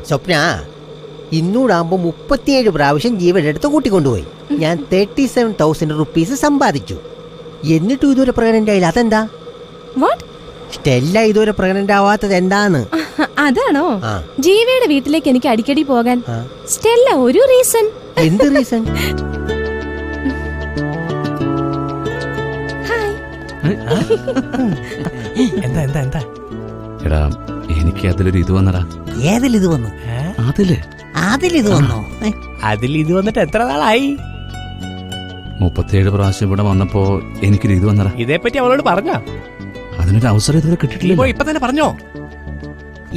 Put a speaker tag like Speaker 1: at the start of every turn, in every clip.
Speaker 1: സ്വപ്ന ഇന്നൂടാകുമ്പോ 37 പ്രാവശ്യം ജീവയുടെ അടുത്ത് കൂട്ടിക്കൊണ്ടുപോയി. ഞാൻ 37,000 റുപ്പീസ് സമ്പാദിച്ചു. എന്നിട്ടും ഇതുവരെ പ്രഗ്നന്റ് ആയില്ല. അതെന്താ? സ്റ്റെല്ല ഇതുവരെ പ്രഗ്നന്റ് ആവാത്തത് എന്താന്ന്?
Speaker 2: അതാണോ ജീവയുടെ വീട്ടിലേക്ക് എനിക്ക് അടിക്കടി പോകാൻ സ്റ്റെല്ല ഒരു റീസൺ?
Speaker 1: എന്ത് റീസൺ?
Speaker 3: എന്താ എന്താ എന്താ
Speaker 4: എടാ, എനിക്ക് അതിലൊരു ഇത് വന്നടാ.
Speaker 1: ഏതിലിത് വന്നു? അതിലിത് വന്നോ?
Speaker 3: അതിലിത് വന്നിട്ട് എത്ര നാളായി?
Speaker 4: 37 പ്രാവശ്യം ഇവിടെ വന്നപ്പോ എനിക്കൊരു ഇത് വന്നടാ.
Speaker 3: ഇതേപ്പറ്റി അവളോട് പറഞ്ഞോ?
Speaker 4: അതിനൊരു അവസരം ഇതുവരെ കിട്ടിയിട്ടില്ല.
Speaker 3: ഇപ്പൊ തന്നെ പറഞ്ഞോ?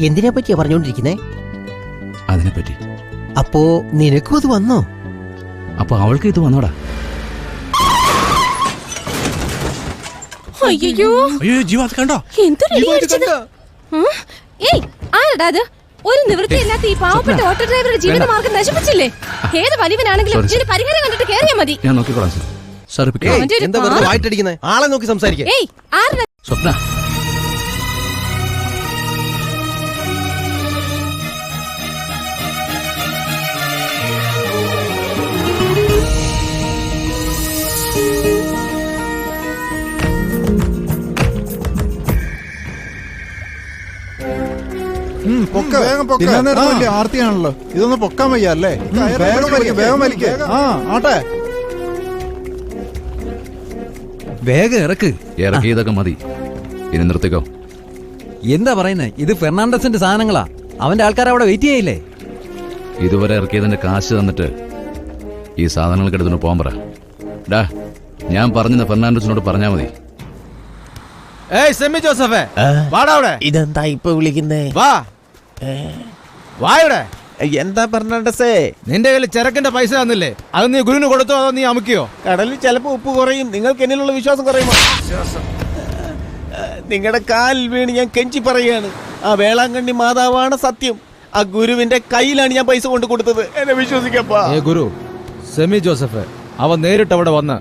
Speaker 1: എന്തിനെ പറ്റിയാ പറഞ്ഞോണ്ടിരിക്കുന്നേ?
Speaker 4: അതിനെപ്പറ്റി.
Speaker 1: അപ്പോ നിനക്കും അത് വന്നോ?
Speaker 4: അപ്പൊ അവൾക്ക് ഇത് വന്നോടാ.
Speaker 2: അയ്യോ
Speaker 3: ജീവ അത് കണ്ടോ?
Speaker 2: ആരടാ അത്? ഒരു നിവൃത്തിയില്ലാത്ത ഈ പാവപ്പെട്ട ഓട്ടോ ഡ്രൈവറുടെ ജീവിതമാർഗം നശിപ്പിച്ചില്ലേ? ഏത് വലിവനാണെങ്കിലും ഇതിന് പരിഹാരം കണ്ടിട്ട് കേറിയാ മതി.
Speaker 4: ഞാൻ നോക്കിക്കോളാം സാർ.
Speaker 1: എന്താ വെറുതെ വായിട്ടടിക്കുന്നേ? ആളെ നോക്കി സംസാരിക്കേ.
Speaker 4: സ്വപ്ന,
Speaker 5: ആർത്തിയാണല്ലോ, ഇതൊന്ന് പൊക്കാൻ വയ്യ അല്ലേ? വേഗം വലിക്കേ. ആട്ടെ,
Speaker 6: വേഗം ഇറക്ക്.
Speaker 4: ഇറക്കിയതൊക്കെ മതി, ഇനി നിർത്തിക്കോ.
Speaker 6: എന്താ പറയുന്നേ? ഇത് ഫെർണാണ്ടസിന്റെ സാധനങ്ങളാ. അവന്റെ ആൾക്കാർ അവിടെ വെയിറ്റ് ചെയ്യില്ലേ?
Speaker 4: ഇതുവരെ ഇറക്കിയതിന്റെ കാശ് തന്നിട്ട് ഈ സാധനങ്ങൾക്ക് എടുത്തുകൊണ്ട് പോകാൻ പറ. ഡാ, ഞാൻ പറഞ്ഞ ഫെർണാണ്ടസിനോട് പറഞ്ഞാ മതി.
Speaker 5: സെമി ജോസഫേ, വാടാ അവിടെ.
Speaker 3: ഇതെന്താ ഇപ്പൊ വിളിക്കുന്നേ?
Speaker 5: വാ വായുടെ.
Speaker 3: എന്താ ഫെർണാണ്ടസേ?
Speaker 5: നിന്റെ കയ്യിൽ ചെറുക്കന്റെ പൈസ തന്നില്ലേ? അത് നീ ഗുരുവിന് കൊടുത്തോ അതോ നീ അമുക്കിയോ?
Speaker 3: കടലിൽ ചിലപ്പോ ഉപ്പ് കുറയും. നിങ്ങൾക്ക് എന്നിലുള്ള വിശ്വാസം കുറയുമോ? നിങ്ങളുടെ കാലിൽ വീണ് ഞാൻ കെഞ്ചി പറയുകയാണ്. ആ വേളാങ്കണ്ണി മാതാവാണ് സത്യം. ആ ഗുരുവിന്റെ കയ്യിലാണ് ഞാൻ പൈസ കൊണ്ട് കൊടുത്തത്. എന്നെ വിശ്വസിക്കപ്പാ.
Speaker 5: ഗുരു സെമി ജോസഫ്, അവൻ നേരിട്ട് അവിടെ വന്ന്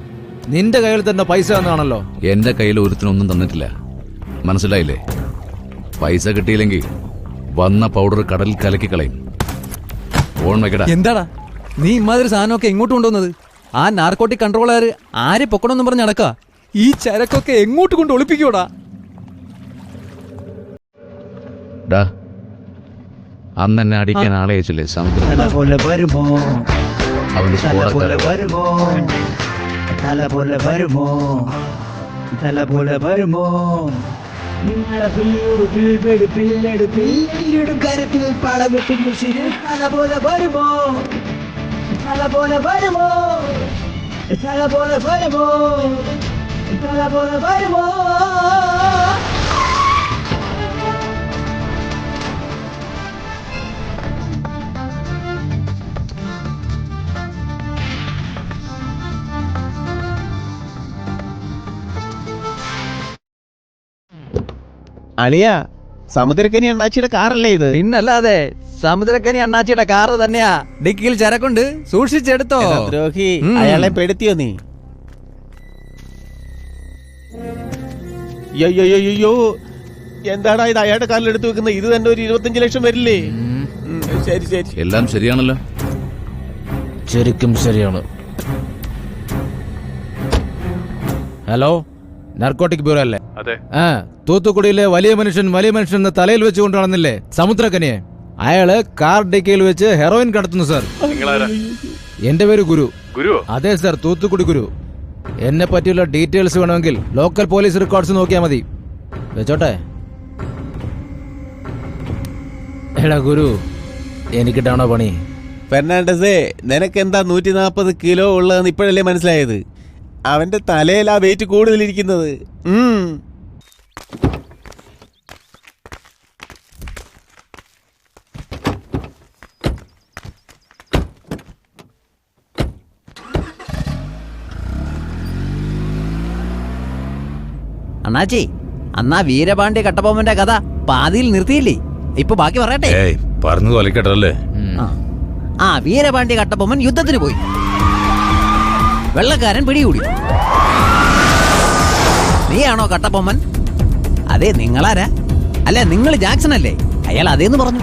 Speaker 5: നിന്റെ കയ്യിൽ തന്നെ പൈസ തന്നാണല്ലോ.
Speaker 4: എന്റെ കയ്യിൽ ഒരുത്തിനൊന്നും തന്നിട്ടില്ല, മനസ്സിലായില്ലേ? പൈസ കിട്ടിയില്ലെങ്കിൽ വന്ന പൗഡർ കടലിൽ കലക്കി കളയും. ഓൺ വെക്കടാ.
Speaker 6: എന്താടാ നീ ഇമാതിരി സാധനമൊക്കെ എങ്ങോട്ട് കൊണ്ടുവന്നത്? ആ നാർക്കോട്ടിക് കൺട്രോളുകാർ ആരെ പൊക്കണമെന്നും പറഞ്ഞ് നടക്കാ. ഈ ചരക്കൊക്കെ എങ്ങോട്ട് കൊണ്ട് ഒളിപ്പിക്കൂടാ?
Speaker 4: ഡാ, അന്ന് എന്നെ അടിക്കാൻ ആളെ അയച്ചില്ലേ സമുദ്രം? അവന്റെ
Speaker 3: അളിയ, സമുദ്രക്കനി അണ്ണാച്ചിയുടെ കാറല്ലേ ഇത്?
Speaker 6: പിന്നല്ലാതെ സമുദ്രക്കനി അണ്ണാച്ചിയുടെ കാറ് തന്നെയാ. ഡിക്കിയിൽ ചരക്കുണ്ട്, സൂക്ഷിച്ചെടുത്തോ.
Speaker 3: ദ്രോഹി, അയാളെ പെടുത്തിയോ നീ? അയ്യോ, എന്താടാ ഇത് അയാളുടെ കാലിൽ എടുത്തു വെക്കുന്നത്? ഇത് തന്നെ ഒരു 25 ലക്ഷം വരില്ലേ? ശരി ശരി,
Speaker 4: എല്ലാം ശരിയാണല്ലോ.
Speaker 5: ശരിക്കും ശരിയാണ്. ഹലോ, നാർക്കോട്ടിക് ബ്യൂറോ അല്ലേ?
Speaker 4: അതെ.
Speaker 5: തൂത്തുക്കുടിയിലെ വലിയ മനുഷ്യൻ തലയിൽ വെച്ച് കൊണ്ട് നടന്നില്ലേ സമുദ്രക്കനിയെ? അയാള് കാർ ഡിക്കയിൽ വെച്ച് ഹെറോയിൻ കടത്തുന്നു സാർ. എന്റെ പേര് ഗുരു. അതെ സാർ, തൂത്തുക്കുടി ഗുരു. എന്നെ പറ്റിയുള്ള ഡീറ്റെയിൽസ് വേണമെങ്കിൽ ലോക്കൽ പോലീസ് റെക്കോർഡ്സ് നോക്കിയാൽ മതി. വെച്ചോട്ടെ. എടാ ഗുരു, എനിക്കിട്ടാണോ പണി?
Speaker 3: ഫെർണാണ്ടസേ, നിനക്കെന്താ 140 കിലോ ഉള്ളതെന്ന് ഇപ്പോഴല്ലേ മനസ്സിലായത്? അവന്റെ തലയിൽ ആ വെയിറ്റ് കൂടുതലിരിക്കുന്നത്.
Speaker 6: അണ്ണാച്ചി, അന്നാ വീരപാണ്ഡ്യ കട്ടബൊമ്മന്റെ കഥ പാതിയിൽ നിർത്തിയില്ലേ? ഇപ്പൊ ബാക്കി പറയട്ടെ.
Speaker 4: പറഞ്ഞു തൊലക്കട്ടല്ലേ.
Speaker 6: വീരപാണ്ഡ്യ കട്ടബൊമ്മൻ യുദ്ധത്തിന് പോയി. വെള്ളക്കാരൻ പിടികൂടി. നീയാണോ കട്ടബൊമ്മൻ? അതെ. നിങ്ങളാരാ? അല്ല, നിങ്ങൾ ജാക്സൺ അല്ലേ? അയാൾ അതേന്ന് പറഞ്ഞു.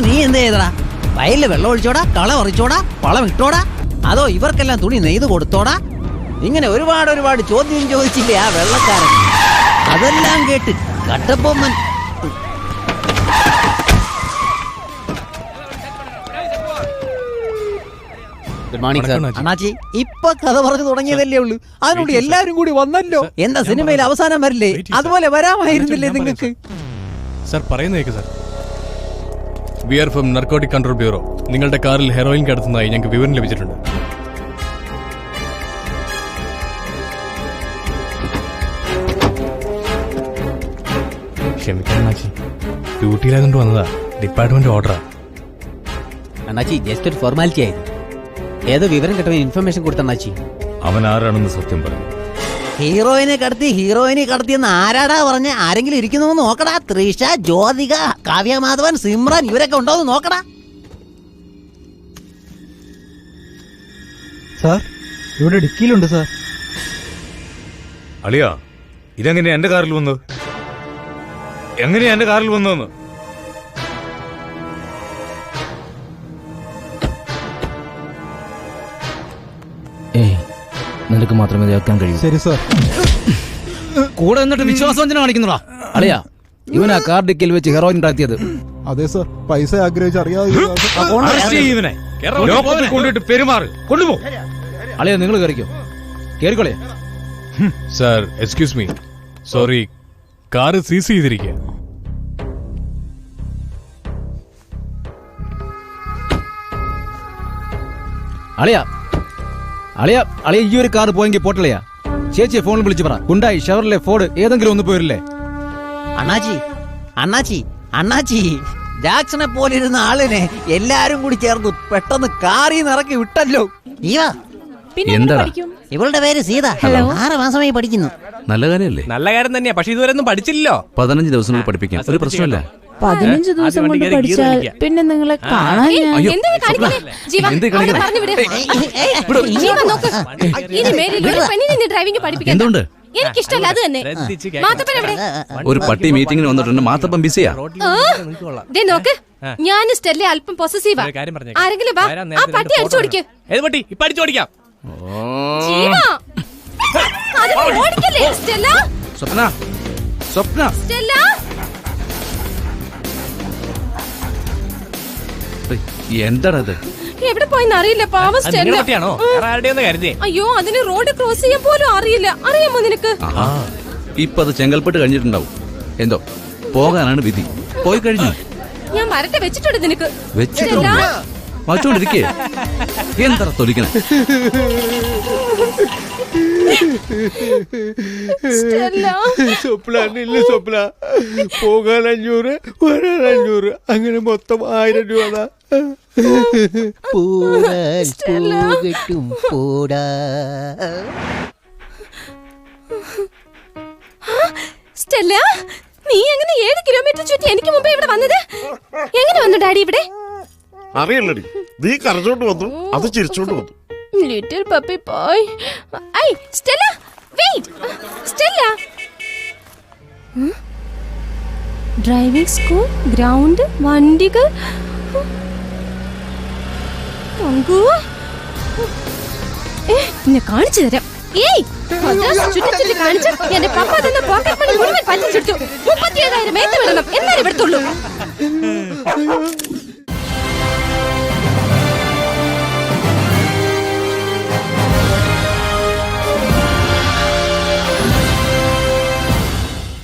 Speaker 7: നീ എന്ത് ചെയ്തടാ? വയലില് വെള്ളം ഒഴിച്ചോടാ, കള പറിച്ചോടാ, വളം ഇട്ടോടാ, അതോ ഇവർക്കെല്ലാം തുണി നെയ്ത് കൊടുത്തോടാ? ഇങ്ങനെ ഒരുപാട് ചോദ്യം ചോദിച്ചില്ലേ ആ വെള്ളക്കാരൻ. അതെല്ലാം കേട്ട് കട്ടപ്പൊമ്മൻ അണ്ണാച്ചി ഇപ്പൊ കഥ പറഞ്ഞു തുടങ്ങിയതല്ലേ ഉള്ളൂ, അതിനോട് എല്ലാരും കൂടി വന്നല്ലോ. എന്താ സിനിമയിൽ അവസാനം വരില്ലേ? അതുപോലെ വരാമായിരുന്നില്ലേ നിങ്ങൾക്ക്?
Speaker 8: സാർ പറയുന്നേക്ക് sir. We are from narcotic control bureau. നിങ്ങളുടെ കാറിൽ ഹെറോയിൻ കടത്തുന്നതായി ഞങ്ങൾക്ക് വിവരം ലഭിച്ചിട്ടുണ്ട്. ക്ഷമിക്കണം അണ്ണാച്ചി, ഡ്യൂട്ടിയിലായതുകൊണ്ട് വന്നതാ. ഡിപ്പാർട്ട്മെന്റ് ഓർഡറാ.
Speaker 7: അണ്ണാച്ചി ജസ്റ്റ് ഒരു ഫോർമാലിറ്റി ആയിരുന്നു. ഏതോ വിവരം കിട്ടവൻ ഇൻഫർമേഷൻ കൊടുത്തണ്ണാച്ചി.
Speaker 8: അവൻ ആരാണെന്ന് സത്യം പറയും.
Speaker 7: ഹീറോയിനെ കടത്തിയെന്ന് ആരാടാ പറഞ്ഞ? ആരെങ്കിലും ഇരിക്കുന്നു നോക്കടാ. തൃഷ, ജ്യോതിക, കാവ്യമാധവൻ, സിമ്രൻ ഇവരൊക്കെ ഉണ്ടോന്ന് നോക്കടാ.
Speaker 5: സാർ ഇവിടെ ഡിക്കിയിലുണ്ട് സാർ.
Speaker 8: അളിയാ, ഇതെങ്ങനെയാ എന്റെ കാറിൽ വന്നത്? എങ്ങനെയാ എന്റെ കാറിൽ വന്നതെന്ന്?
Speaker 5: നിനക്ക് മാത്രമേ കേൾക്കാൻ കഴിയൂ. ശരി സാർ. കൂടെ എന്നിട്ട് വിശ്വാസവഞ്ചന കാണിക്കുന്നടാ. അളിയാ, ഇവനാ കാർ ഡിക്കിൽ വെച്ച് ഹെറോയിൻ കടത്തിയത്.
Speaker 9: അതെ സാർ, പൈസ ആഗ്രഹിച്ച് അറിയാതെ.
Speaker 5: അളിയാ, നിങ്ങൾ കയറിക്കോ. കേറിക്കോളേ.
Speaker 8: Sir excuse me, sorry, car seize ചെയ്തിരിക്കുക.
Speaker 5: അളിയാ, ഈ ഒരു കാർ പോയെങ്കിൽ പോട്ടളിയാ. ചേച്ചിയെ ഫോണിൽ വിളിച്ചു പറ. ഉണ്ടായി ഷവറിലെ ഫോർഡ് ഏതെങ്കിലും ഒന്ന് പോരില്ലേ?
Speaker 7: അണ്ണാച്ചി ജാക്സനെ പോലെ ഇരുന്ന ആളിനെ എല്ലാരും കൂടി ചേർന്ന് പെട്ടെന്ന് കാറിൽ ഇറക്കി വിട്ടല്ലോ. ഇവളുടെ പേര് സീത. 6 മാസമായി പഠിക്കുന്നു.
Speaker 4: നല്ല കാര്യമല്ലേ?
Speaker 3: നല്ല കാര്യം തന്നെയാ, പക്ഷെ ഇതുവരെ ഒന്നും പഠിച്ചില്ലല്ലോ.
Speaker 4: 15 ദിവസം കൊണ്ട് പഠിപ്പിക്കാം, ഒരു പ്രശ്നമില്ല.
Speaker 2: 15 ദിവസം കൊണ്ട് പഠിച്ചാൽ പിന്നെ നിങ്ങളെ കാണാൻ
Speaker 4: എന്തുകൊണ്ട്?
Speaker 2: എനിക്കിഷ്ടല്ല അത് തന്നെ.
Speaker 4: ഒരു പട്ടി മീറ്റിംഗിന് വന്നിട്ടുണ്ട്, മാത്തപ്പൻ ബിസിയാ.
Speaker 2: നോക്ക്, ഞാൻ സ്റ്റെല്ല അല്പം പൊസസീവാ. ആരെങ്കിലും വാ, ആ പട്ടി അടിച്ചു ഓടിക്ക്.
Speaker 3: ഏത് പട്ടി? ഇപ്പൊ അടിച്ചു ഓടിക്കാം.
Speaker 4: സ്വപ്ന എന്താണത്?
Speaker 2: എവിടെ പോയെന്ന് അറിയില്ല. പാവ സ്റ്റെല്ല. അയ്യോ, അതിന് റോഡ് ക്രോസ് ചെയ്യാൻ പോലും അറിയില്ല. അറിയാമോ നിനക്ക്?
Speaker 4: ഇപ്പൊ അത് ചെങ്കൽപ്പെട്ട് കഴിഞ്ഞിട്ടുണ്ടാവും. എന്തോ പോകാനാണ് വിധി. പോയി കഴിഞ്ഞു.
Speaker 2: ഞാൻ മരട്ടെ വെച്ചിട്ടുണ്ട് നിനക്ക്.
Speaker 4: വച്ചോണ്ടിരിക്കേ. എന്താ തൊലിക്കണേ?
Speaker 3: സ്വപ്ന പോകാൻ 500, വരാൻ 500, അങ്ങനെ മൊത്തം 1000 രൂപ.
Speaker 2: സ്റ്റെല്ല, നീ എങ്ങനെ 7 കിലോമീറ്റർ ചുറ്റി എനിക്ക് മുമ്പേ ഇവിടെ വന്നത്? എങ്ങനെ വന്നു ഡാഡി ഇവിടെ?
Speaker 10: അറിയല്ലടി, നീ കരച്ചോണ്ട് വന്നു, അത് ചിരിച്ചോണ്ട് വന്നു.
Speaker 2: Little puppy boy. I Stella, wait. Stella, driving school, ground, വണ്ടികൾ. എന്നെ കാണിച്ചു തരാം. ഏയ്, ചുറ്റി കാണിച്ച് എന്റെ പപ്പ തന്ന പോക്കറ്റ് മണി മുഴുവൻ പറ്റിച്ചെടുത്തു. 37,000 വേണം എന്നാലും ഇവിടത്തുള്ളൂ.